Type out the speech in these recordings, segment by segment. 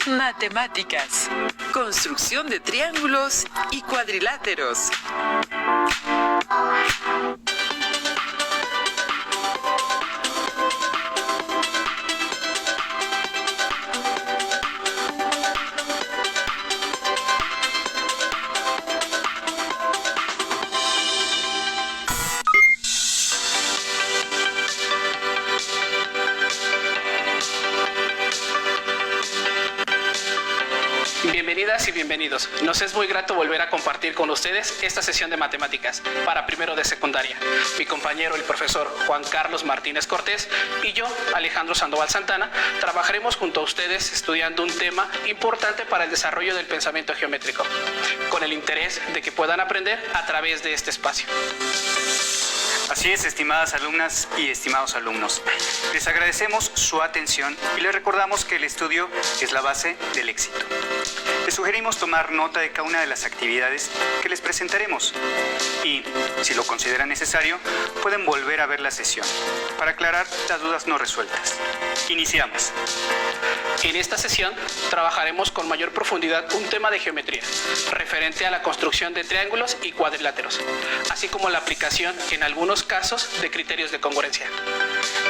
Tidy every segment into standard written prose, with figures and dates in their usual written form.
Matemáticas. Construcción de triángulos y cuadriláteros. Bienvenidas y bienvenidos. Nos es muy grato volver a compartir con ustedes esta sesión de matemáticas para primero de secundaria. Mi compañero, el profesor Juan Carlos Martínez Cortés, y yo, Alejandro Sandoval Santana, trabajaremos junto a ustedes estudiando un tema importante para el desarrollo del pensamiento geométrico, con el interés de que puedan aprender a través de este espacio. Así es, estimadas alumnas y estimados alumnos. Les agradecemos su atención y les recordamos que el estudio es la base del éxito. Les sugerimos tomar nota de cada una de las actividades que les presentaremos y, si lo consideran necesario, pueden volver a ver la sesión para aclarar las dudas no resueltas. Iniciamos. En esta sesión trabajaremos con mayor profundidad un tema de geometría, referente a la construcción de triángulos y cuadriláteros, así como la aplicación en algunos casos de criterios de congruencia.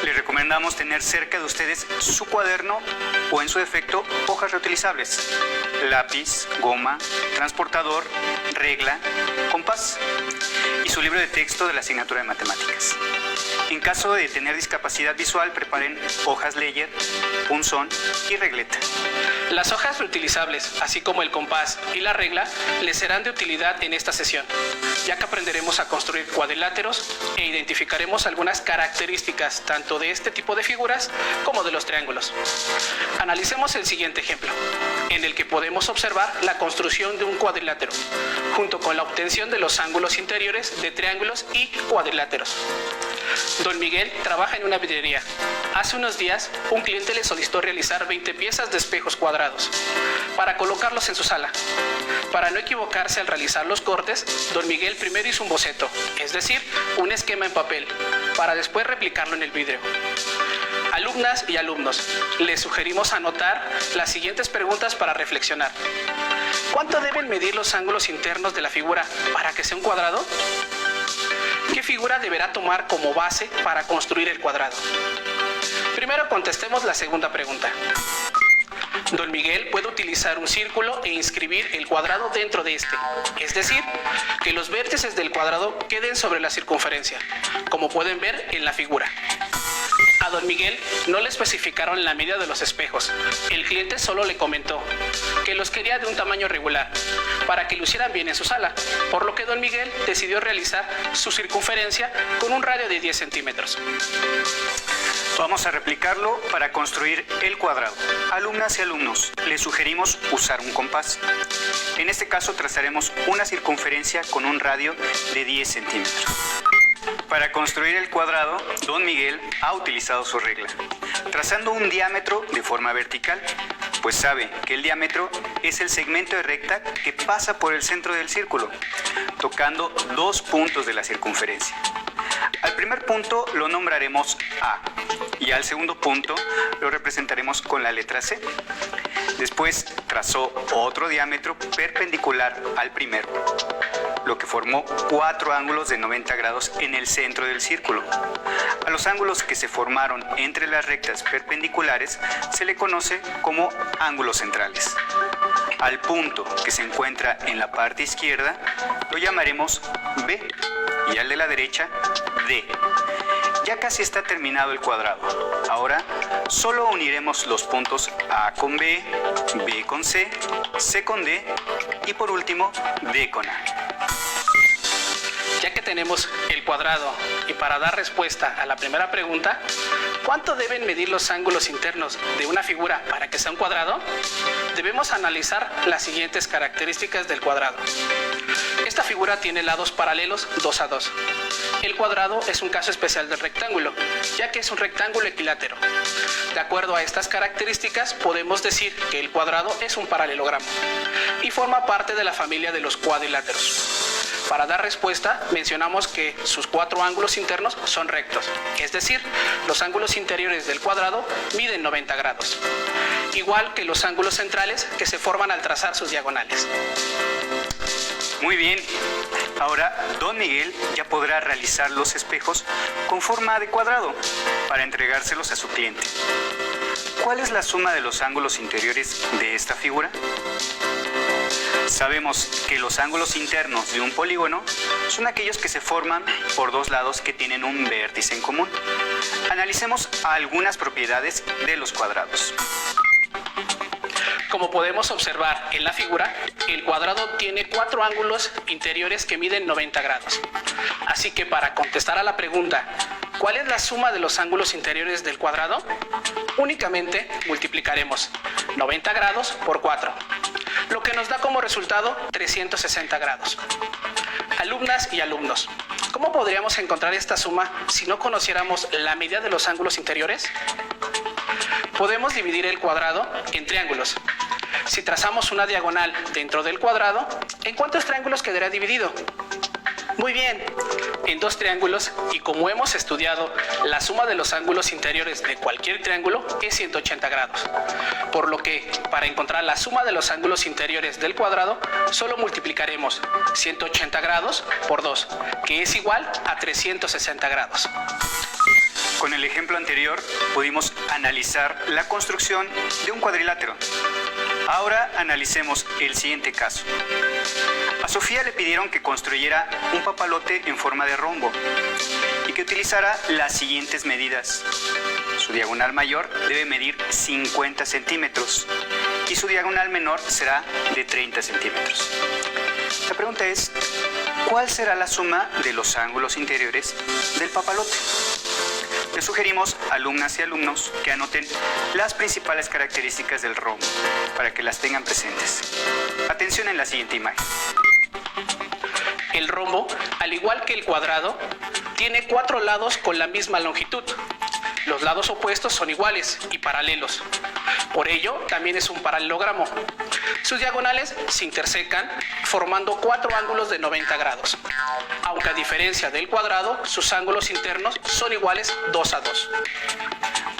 Les recomendamos tener cerca de ustedes su cuaderno o, en su defecto, hojas reutilizables, lápiz, goma, transportador, regla, compás y su libro de texto de la asignatura de matemáticas. En caso de tener discapacidad visual, preparen hojas Leyer, punzón y regleta. Las hojas reutilizables, así como el compás y la regla, les serán de utilidad en esta sesión, ya que aprenderemos a construir cuadriláteros e identificaremos algunas características tanto de este tipo de figuras como de los triángulos. Analicemos el siguiente ejemplo, en el que podemos observar la construcción de un cuadrilátero, junto con la obtención de los ángulos interiores de triángulos y cuadriláteros. Don Miguel trabaja en una vidriería. Hace unos días, un cliente le solicitó realizar 20 piezas de espejos cuadrados para colocarlos en su sala. Para no equivocarse al realizar los cortes, don Miguel primero hizo un boceto, es decir, un esquema en papel, para después replicarlo en el vidrio. Alumnas y alumnos, les sugerimos anotar las siguientes preguntas para reflexionar. ¿Cuánto deben medir los ángulos internos de la figura para que sea un cuadrado? ¿Qué figura deberá tomar como base para construir el cuadrado? Primero contestemos la segunda pregunta. Don Miguel puede utilizar un círculo e inscribir el cuadrado dentro de este, es decir, que los vértices del cuadrado queden sobre la circunferencia, como pueden ver en la figura. A don Miguel no le especificaron la medida de los espejos. El cliente solo le comentó que los quería de un tamaño regular para que lucieran bien en su sala, por lo que don Miguel decidió realizar su circunferencia con un radio de 10 centímetros. Vamos a replicarlo para construir el cuadrado. Alumnas y alumnos, les sugerimos usar un compás. En este caso trazaremos una circunferencia con un radio de 10 centímetros. Para construir el cuadrado, don Miguel ha utilizado su regla, trazando un diámetro de forma vertical, pues sabe que el diámetro es el segmento de recta que pasa por el centro del círculo, tocando dos puntos de la circunferencia. Al primer punto lo nombraremos A y al segundo punto lo representaremos con la letra C. Después trazó otro diámetro perpendicular al primero, lo que formó 4 ángulos de 90 grados en el centro del círculo. A los ángulos que se formaron entre las rectas perpendiculares se le conoce como ángulos centrales. Al punto que se encuentra en la parte izquierda lo llamaremos B y al de la derecha D. Ya casi está terminado el cuadrado. Ahora solo uniremos los puntos A con B, B con C, C con D y por último D con A. Ya que tenemos el cuadrado y para dar respuesta a la primera pregunta, ¿cuánto deben medir los ángulos internos de una figura para que sea un cuadrado? Debemos analizar las siguientes características del cuadrado. Esta figura tiene lados paralelos 2 a 2. El cuadrado es un caso especial del rectángulo, ya que es un rectángulo equilátero. De acuerdo a estas características, podemos decir que el cuadrado es un paralelogramo y forma parte de la familia de los cuadriláteros. Para dar respuesta, mencionamos que sus 4 ángulos internos son rectos, es decir, los ángulos interiores del cuadrado miden 90 grados, igual que los ángulos centrales que se forman al trazar sus diagonales. Muy bien, ahora don Miguel ya podrá realizar los espejos con forma de cuadrado para entregárselos a su cliente. ¿Cuál es la suma de los ángulos interiores de esta figura? Sabemos que los ángulos internos de un polígono son aquellos que se forman por 2 lados que tienen un vértice en común. Analicemos algunas propiedades de los cuadrados. Como podemos observar en la figura, el cuadrado tiene 4 ángulos interiores que miden 90 grados. Así que para contestar a la pregunta, ¿cuál es la suma de los ángulos interiores del cuadrado? Únicamente multiplicaremos 90 grados por 4, lo que nos da como resultado 360 grados. Alumnas y alumnos, ¿cómo podríamos encontrar esta suma si no conociéramos la medida de los ángulos interiores? Podemos dividir el cuadrado en triángulos. Si trazamos una diagonal dentro del cuadrado, ¿en cuántos triángulos quedará dividido? Muy bien, en 2 triángulos, y como hemos estudiado, la suma de los ángulos interiores de cualquier triángulo es 180 grados. Por lo que, para encontrar la suma de los ángulos interiores del cuadrado, solo multiplicaremos 180 grados por 2, que es igual a 360 grados. Con el ejemplo anterior pudimos analizar la construcción de un cuadrilátero. Ahora analicemos el siguiente caso. A Sofía le pidieron que construyera un papalote en forma de rombo y que utilizara las siguientes medidas. Su diagonal mayor debe medir 50 centímetros y su diagonal menor será de 30 centímetros. La pregunta es, ¿cuál será la suma de los ángulos interiores del papalote? Les sugerimos, alumnas y alumnos, que anoten las principales características del rombo para que las tengan presentes. Atención en la siguiente imagen. El rombo, al igual que el cuadrado, tiene 4 lados con la misma longitud. Los lados opuestos son iguales y paralelos. Por ello, también es un paralelogramo. Sus diagonales se intersecan formando 4 ángulos de 90 grados. Aunque a diferencia del cuadrado, sus ángulos internos son iguales 2 a 2.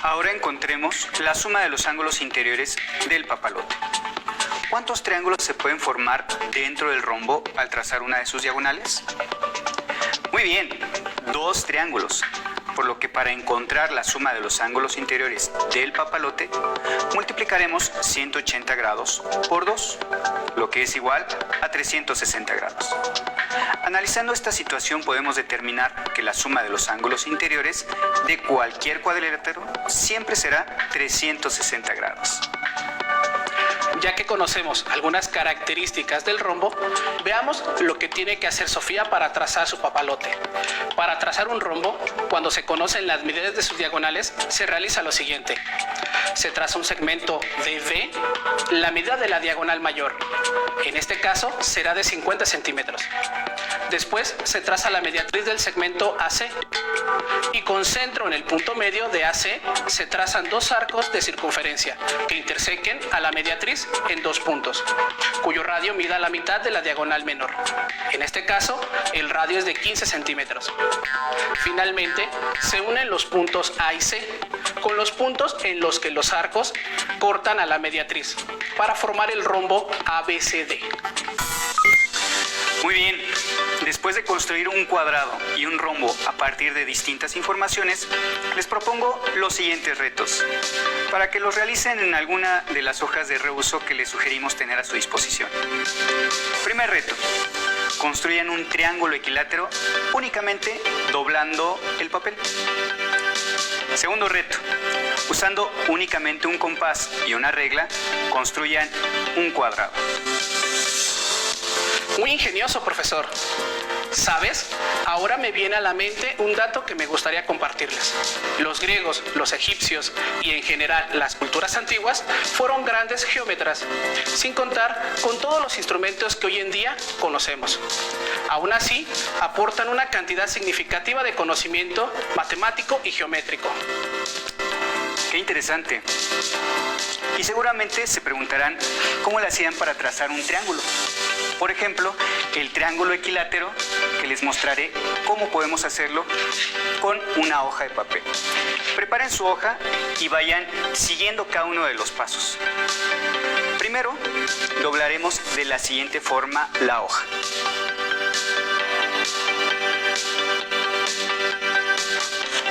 Ahora encontremos la suma de los ángulos interiores del papalote. ¿Cuántos triángulos se pueden formar dentro del rombo al trazar una de sus diagonales? Muy bien, 2 triángulos. Por lo que para encontrar la suma de los ángulos interiores del papalote, multiplicaremos 180 grados por 2, lo que es igual a 360 grados. Analizando esta situación podemos determinar que la suma de los ángulos interiores de cualquier cuadrilátero siempre será 360 grados. Ya que conocemos algunas características del rombo, veamos lo que tiene que hacer Sofía para trazar su papalote. Para trazar un rombo, cuando se conocen las medidas de sus diagonales, se realiza lo siguiente. Se traza un segmento de B, la medida de la diagonal mayor. En este caso será de 50 centímetros. Después se traza la mediatriz del segmento AC. Y con centro en el punto medio de AC se trazan 2 arcos de circunferencia que intersequen a la mediatriz en 2 puntos, cuyo radio mida la mitad de la diagonal menor. En este caso, el radio es de 15 centímetros. Finalmente, se unen los puntos A y C con los puntos en los que los arcos cortan a la mediatriz para formar el rombo ABCD. Muy bien, después de construir un cuadrado y un rombo a partir de distintas informaciones, les propongo los siguientes retos, para que los realicen en alguna de las hojas de reuso que les sugerimos tener a su disposición. Primer reto, construyan un triángulo equilátero únicamente doblando el papel. Segundo reto, usando únicamente un compás y una regla, construyan un cuadrado. Muy ingenioso, profesor. ¿Sabes? Ahora me viene a la mente un dato que me gustaría compartirles. Los griegos, los egipcios y en general las culturas antiguas fueron grandes geómetras, sin contar con todos los instrumentos que hoy en día conocemos. Aún así, aportan una cantidad significativa de conocimiento matemático y geométrico. ¡Qué interesante! Y seguramente se preguntarán cómo le hacían para trazar un triángulo. Por ejemplo, el triángulo equilátero, que les mostraré cómo podemos hacerlo con una hoja de papel. Preparen su hoja y vayan siguiendo cada uno de los pasos. Primero, doblaremos de la siguiente forma la hoja.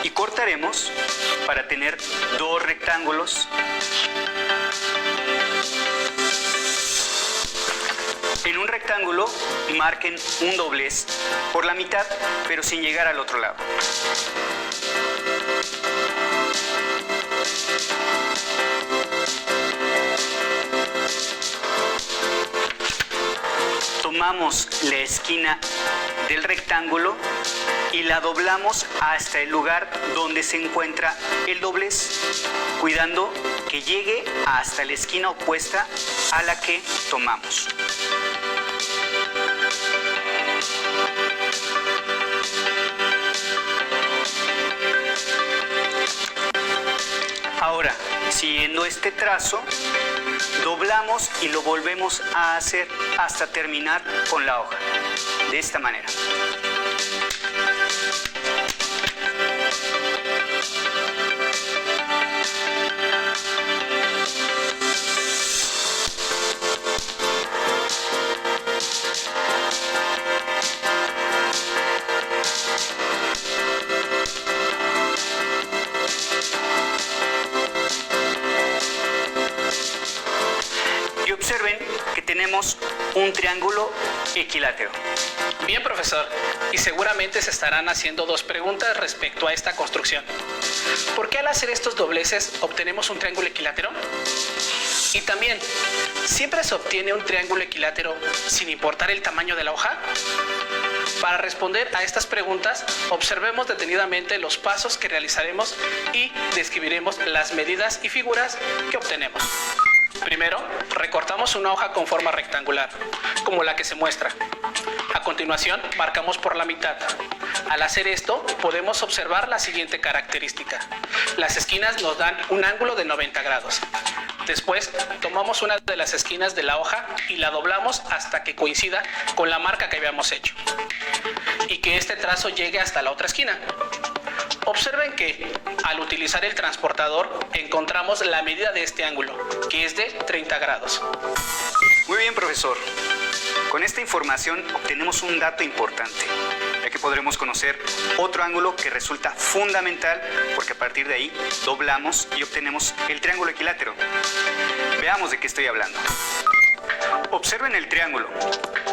Y cortaremos para tener dos rectángulos. En un rectángulo marquen un doblez por la mitad, pero sin llegar al otro lado. Tomamos la esquina del rectángulo y la doblamos hasta el lugar donde se encuentra el doblez, cuidando que llegue hasta la esquina opuesta a la que tomamos. Ahora, siguiendo este trazo, doblamos y lo volvemos a hacer hasta terminar con la hoja, de esta manera. Y observen que tenemos un triángulo equilátero. Bien, profesor, y seguramente se estarán haciendo dos preguntas respecto a esta construcción. ¿Por qué al hacer estos dobleces obtenemos un triángulo equilátero? Y también, ¿siempre se obtiene un triángulo equilátero sin importar el tamaño de la hoja? Para responder a estas preguntas, observemos detenidamente los pasos que realizaremos y describiremos las medidas y figuras que obtenemos. Primero, recortamos una hoja con forma rectangular, como la que se muestra. A continuación, marcamos por la mitad. Al hacer esto, podemos observar la siguiente característica. Las esquinas nos dan un ángulo de 90 grados. Después, tomamos una de las esquinas de la hoja y la doblamos hasta que coincida con la marca que habíamos hecho, y que este trazo llegue hasta la otra esquina. Observen que, al utilizar el transportador, encontramos la medida de este ángulo, que es de 30 grados. Muy bien, profesor. Con esta información obtenemos un dato importante, ya que podremos conocer otro ángulo que resulta fundamental, porque a partir de ahí doblamos y obtenemos el triángulo equilátero. Veamos de qué estoy hablando. Observen el triángulo.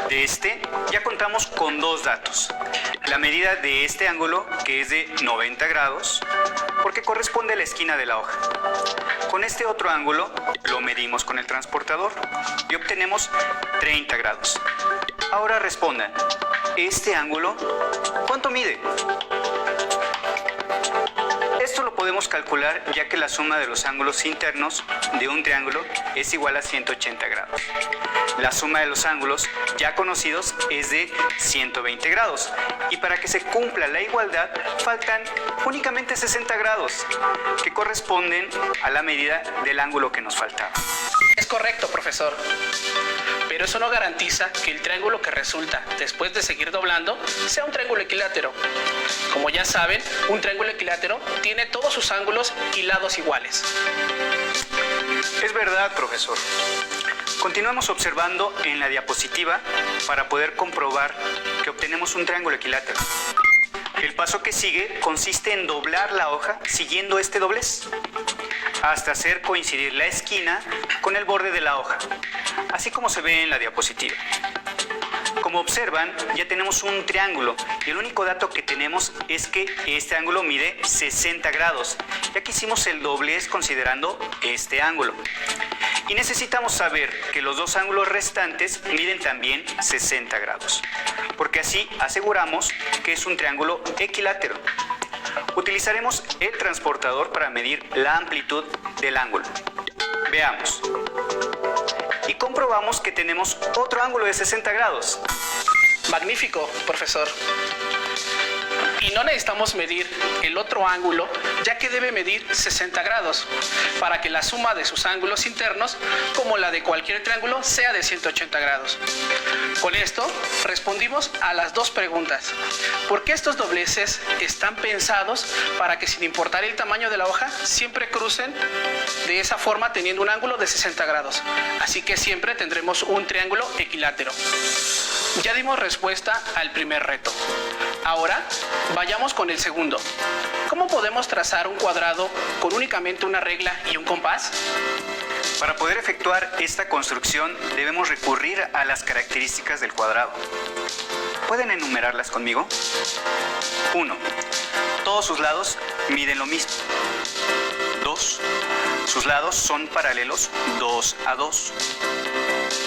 De este ya contamos con dos datos. La medida de este ángulo, que es de 90 grados, porque corresponde a la esquina de la hoja. Con este otro ángulo lo medimos con el transportador y obtenemos 30 grados. Ahora respondan, ¿este ángulo cuánto mide? Esto lo podemos calcular ya que la suma de los ángulos internos de un triángulo es igual a 180 grados. La suma de los ángulos ya conocidos es de 120 grados. Y para que se cumpla la igualdad faltan únicamente 60 grados, que corresponden a la medida del ángulo que nos faltaba. Es correcto, profesor. Pero eso no garantiza que el triángulo que resulta después de seguir doblando sea un triángulo equilátero. Como ya saben, un triángulo equilátero tiene todos sus ángulos y lados iguales. Es verdad, profesor. Continuamos observando en la diapositiva para poder comprobar que obtenemos un triángulo equilátero. El paso que sigue consiste en doblar la hoja siguiendo este doblez hasta hacer coincidir la esquina con el borde de la hoja, así como se ve en la diapositiva. Como observan, ya tenemos un triángulo y el único dato que tenemos es que este ángulo mide 60 grados, ya que hicimos el doblez considerando este ángulo. Y necesitamos saber que los dos ángulos restantes miden también 60 grados, porque así aseguramos que es un triángulo equilátero. Utilizaremos el transportador para medir la amplitud del ángulo. Veamos. Y comprobamos que tenemos otro ángulo de 60 grados. Magnífico, profesor. Y no necesitamos medir el otro ángulo, ya que debe medir 60 grados, para que la suma de sus ángulos internos, como la de cualquier triángulo, sea de 180 grados. Con esto, respondimos a las dos preguntas. ¿Por qué estos dobleces están pensados para que, sin importar el tamaño de la hoja, siempre crucen de esa forma teniendo un ángulo de 60 grados? Así que siempre tendremos un triángulo equilátero. Ya dimos respuesta al primer reto. Ahora, vayamos con el segundo. ¿Cómo podemos trazar un cuadrado con únicamente una regla y un compás? Para poder efectuar esta construcción debemos recurrir a las características del cuadrado. ¿Pueden enumerarlas conmigo? 1. Todos sus lados miden lo mismo. 2. Sus lados son paralelos 2 a 2.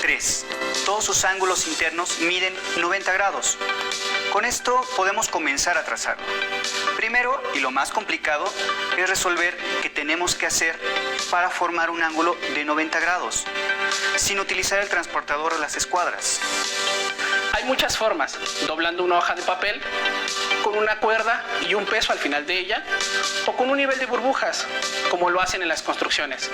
3. Todos sus ángulos internos miden 90 grados. Con esto podemos comenzar a trazarlo. Primero, y lo más complicado, es resolver qué tenemos que hacer para formar un ángulo de 90 grados, sin utilizar el transportador o las escuadras. Hay muchas formas: doblando una hoja de papel, con una cuerda y un peso al final de ella, o con un nivel de burbujas, como lo hacen en las construcciones.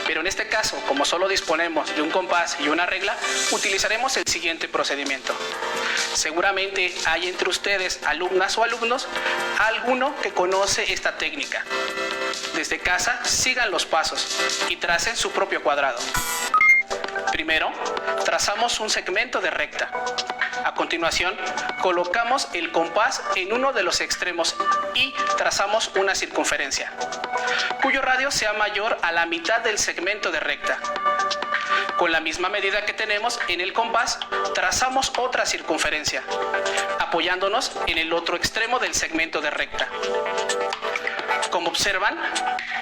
Pero en este caso, como solo disponemos de un compás y una regla, utilizaremos el siguiente procedimiento. Seguramente hay entre ustedes, alumnas o alumnos, alguno que conoce esta técnica. Desde casa, sigan los pasos y tracen su propio cuadrado. Primero, trazamos un segmento de recta. A continuación, colocamos el compás en uno de los extremos y trazamos una circunferencia, cuyo radio sea mayor a la mitad del segmento de recta. Con la misma medida que tenemos en el compás, trazamos otra circunferencia, apoyándonos en el otro extremo del segmento de recta. Como observan,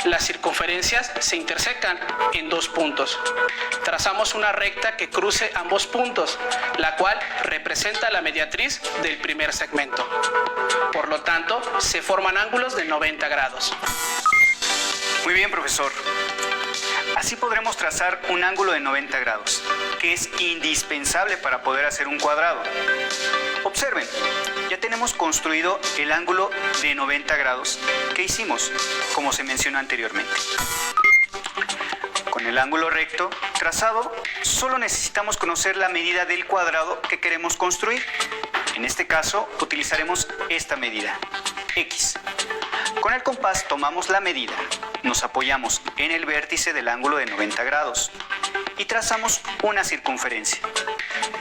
las circunferencias se intersecan en dos puntos. Trazamos una recta que cruce ambos puntos, la cual representa la mediatriz del primer segmento. Por lo tanto, se forman ángulos de 90 grados. Muy bien, profesor. Así podremos trazar un ángulo de 90 grados, que es indispensable para poder hacer un cuadrado. Observen, ya tenemos construido el ángulo de 90 grados que hicimos, como se mencionó anteriormente. Con el ángulo recto trazado, solo necesitamos conocer la medida del cuadrado que queremos construir. En este caso, utilizaremos esta medida, X. Con el compás tomamos la medida, nos apoyamos en el vértice del ángulo de 90 grados y trazamos una circunferencia.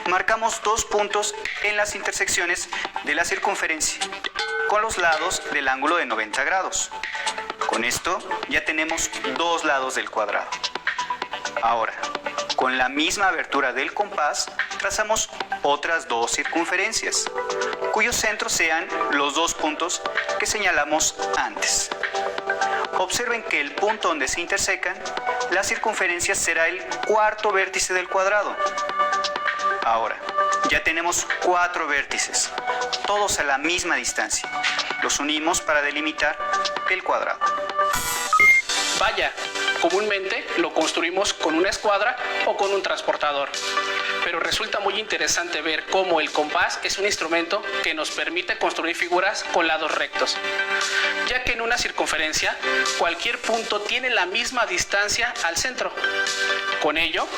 Marcamos dos puntos en las intersecciones de la circunferencia con los lados del ángulo de 90 grados. Con esto ya tenemos dos lados del cuadrado. Ahora, con la misma abertura del compás, trazamos otras dos circunferencias, cuyos centros sean los dos puntos que señalamos antes. Observen que el punto donde se intersecan, la circunferencia será el cuarto vértice del cuadrado. Ahora, ya tenemos 4 vértices, todos a la misma distancia. Los unimos para delimitar el cuadrado. Vaya, comúnmente lo construimos con una escuadra o con un transportador. Pero resulta muy interesante ver cómo el compás es un instrumento que nos permite construir figuras con lados rectos, ya que en una circunferencia cualquier punto tiene la misma distancia al centro. Con ello,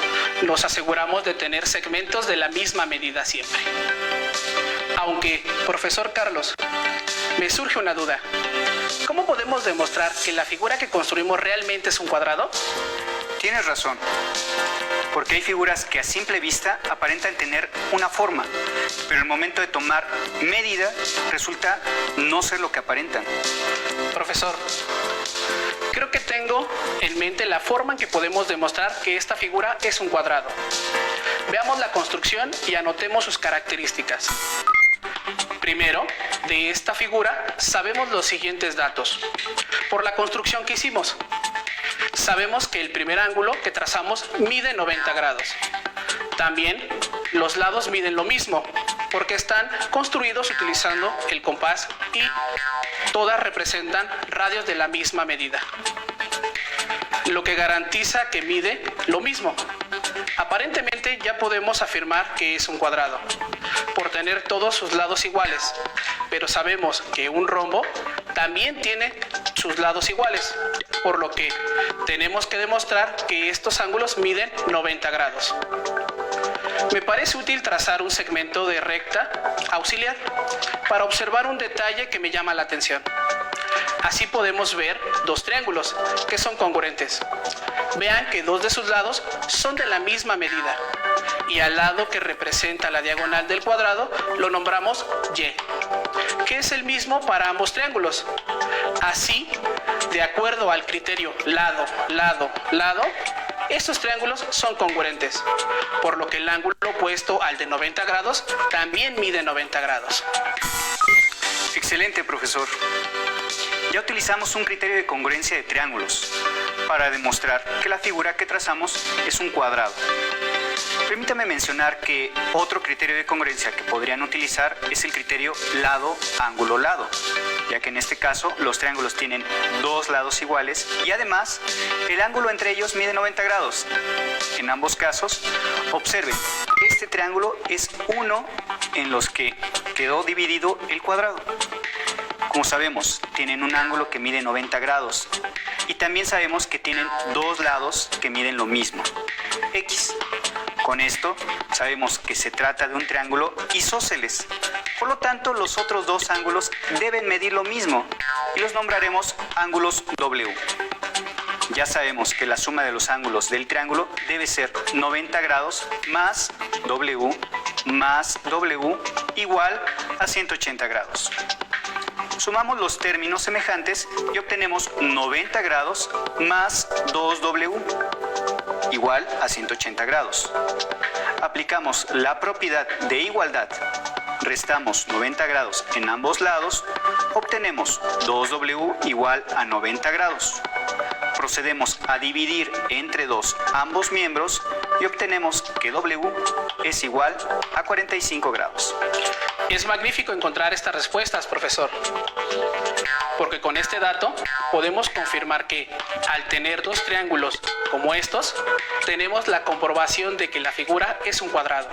nos aseguramos de tener segmentos de la misma medida siempre. Aunque, profesor Carlos, me surge una duda. ¿Cómo podemos demostrar que la figura que construimos realmente es un cuadrado? Tienes razón, porque hay figuras que a simple vista aparentan tener una forma, pero al momento de tomar medida resulta no ser lo que aparentan. Profesor, creo que tengo en mente la forma en que podemos demostrar que esta figura es un cuadrado. Veamos la construcción y anotemos sus características. Primero, de esta figura sabemos los siguientes datos. Por la construcción que hicimos, sabemos que el primer ángulo que trazamos mide 90 grados. También los lados miden lo mismo, porque están construidos utilizando el compás y todas representan radios de la misma medida, lo que garantiza que mide lo mismo. Aparentemente este ya podemos afirmar que es un cuadrado, por tener todos sus lados iguales, pero sabemos que un rombo también tiene sus lados iguales, por lo que tenemos que demostrar que estos ángulos miden 90 grados. Me parece útil trazar un segmento de recta auxiliar para observar un detalle que me llama la atención. Así podemos ver dos triángulos que son congruentes. Vean que dos de sus lados son de la misma medida y al lado que representa la diagonal del cuadrado lo nombramos Y, que es el mismo para ambos triángulos. Así, de acuerdo al criterio lado, lado, lado, estos triángulos son congruentes, por lo que el ángulo opuesto al de 90 grados también mide 90 grados. Excelente, profesor. Ya utilizamos un criterio de congruencia de triángulos para demostrar que la figura que trazamos es un cuadrado. Permítame mencionar que otro criterio de congruencia que podrían utilizar es el criterio lado, ángulo, lado, ya que en este caso los triángulos tienen dos lados iguales y además el ángulo entre ellos mide 90 grados. En ambos casos, observen, este triángulo es uno en los que quedó dividido el cuadrado. Como sabemos, tienen un ángulo que mide 90 grados y también sabemos que tienen dos lados que miden lo mismo, X. Con esto sabemos que se trata de un triángulo isósceles. Por lo tanto, los otros dos ángulos deben medir lo mismo y los nombraremos ángulos W. Ya sabemos que la suma de los ángulos del triángulo debe ser 90 grados más W igual a 180 grados. Sumamos los términos semejantes y obtenemos 90 grados más 2W igual a 180 grados. Aplicamos la propiedad de igualdad, restamos 90 grados en ambos lados, obtenemos 2W igual a 90 grados. Procedemos a dividir entre 2 ambos miembros y obtenemos que W es igual a 45 grados. Es magnífico encontrar estas respuestas, profesor, porque con este dato podemos confirmar que al tener dos triángulos como estos, tenemos la comprobación de que la figura es un cuadrado,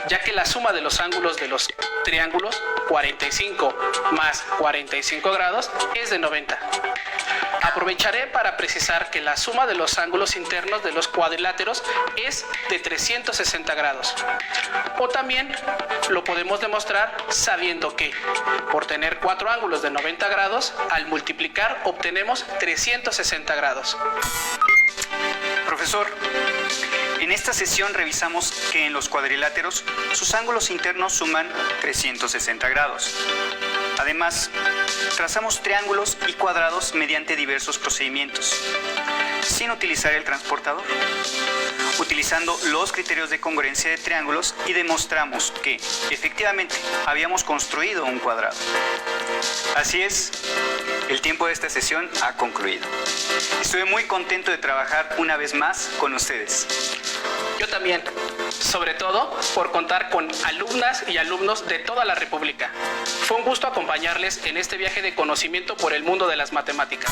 ya que la suma de los ángulos de los triángulos 45 más 45 grados es de 90. Aprovecharé para precisar que la suma de los ángulos internos de los cuadriláteros es de 360 grados. O también lo podemos demostrar sabiendo que, por tener cuatro ángulos de 90 grados, al multiplicar obtenemos 360 grados. Profesor, en esta sesión revisamos que en los cuadriláteros sus ángulos internos suman 360 grados. Además, trazamos triángulos y cuadrados mediante diversos procedimientos, sin utilizar el transportador, utilizando los criterios de congruencia de triángulos y demostramos que, efectivamente, habíamos construido un cuadrado. Así es, el tiempo de esta sesión ha concluido. Estuve muy contento de trabajar una vez más con ustedes. Yo también, sobre todo por contar con alumnas y alumnos de toda la República. Fue un gusto acompañarles en este viaje de conocimiento por el mundo de las matemáticas.